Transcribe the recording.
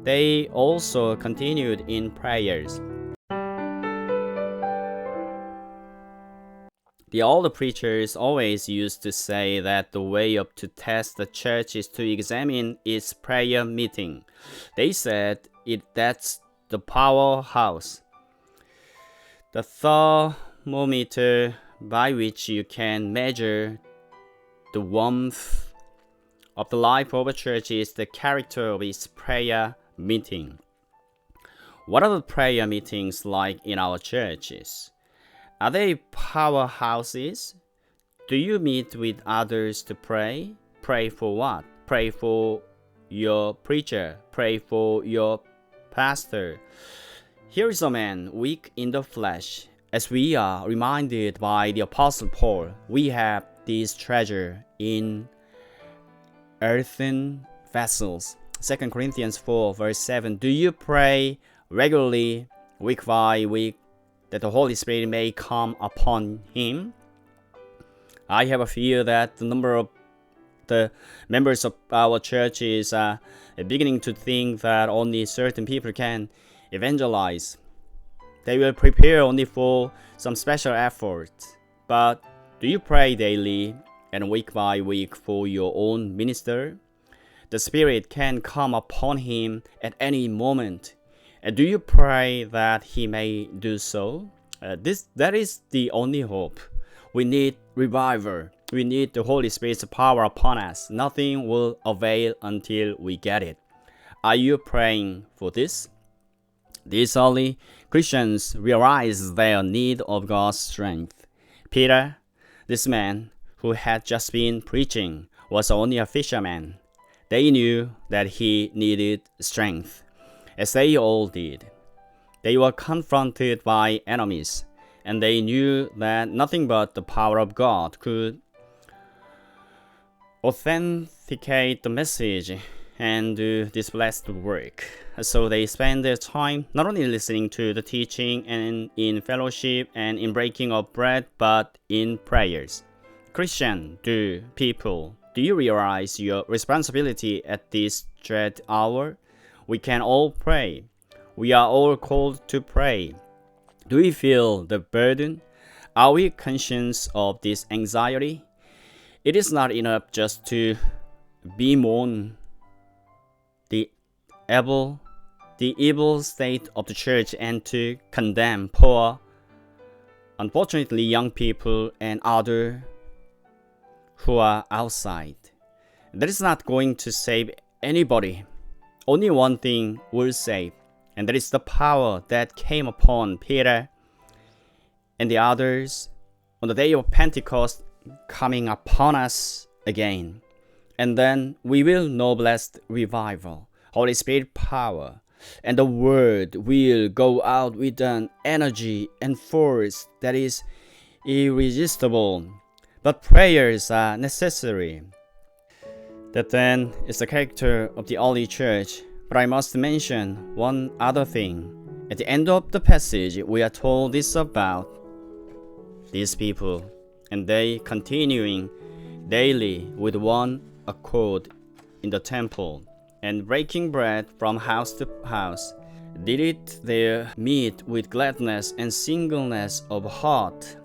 they also continued in prayers. The old preachers always used to say that the way up to test the church is to examine its prayer meeting. They said that's the powerhouse, the thermometer by which you can measure the warmth of the life of a church is the character of its prayer meeting. What are the prayer meetings like in our churches? Are they powerhouses? Do you meet with others to pray? Pray for what? Pray for your preacher. Pray for your pastor. Here is a man weak in the flesh. As we are reminded by the Apostle Paul, we have this treasure in earthen vessels. 2 Corinthians 4 verse 7. Do you pray regularly, week by week, that the Holy Spirit may come upon him? I have a fear that the number of the members of our church is beginning to think that only certain people can evangelize. They will prepare only for some special effort. But do you pray daily and week by week for your own minister? The Spirit can come upon him at any moment. And do you pray that he may do so? That is the only hope. We need revival. We need the Holy Spirit's power upon us. Nothing will avail until we get it. Are you praying for this? These early Christians realized their need of God's strength. Peter, this man who had just been preaching, was only a fisherman. They knew that he needed strength, as they all did. They were confronted by enemies, and they knew that nothing but the power of God could authenticate the message and do this blessed work. So they spend their time not only listening to the teaching and in fellowship and in breaking of bread, but in prayers. Christian, do you realize your responsibility at this dread hour? We can all pray. We are all called to pray. Do we feel the burden? Are we conscious of this anxiety? It is not enough just to bemoan the evil state of the church and to condemn poor, unfortunately young people and others who are outside. That is not going to save anybody. Only one thing will save, and that is the power that came upon Peter and the others on the day of Pentecost coming upon us again. And then we will know blessed revival, Holy Spirit power, and the word will go out with an energy and force that is irresistible. But prayers are necessary. That then is the character of the early church. But I must mention one other thing. At the end of the passage, we are told this about these people, and they continuing daily with one accord in the temple, and breaking bread from house to house, did it their meat with gladness and singleness of heart,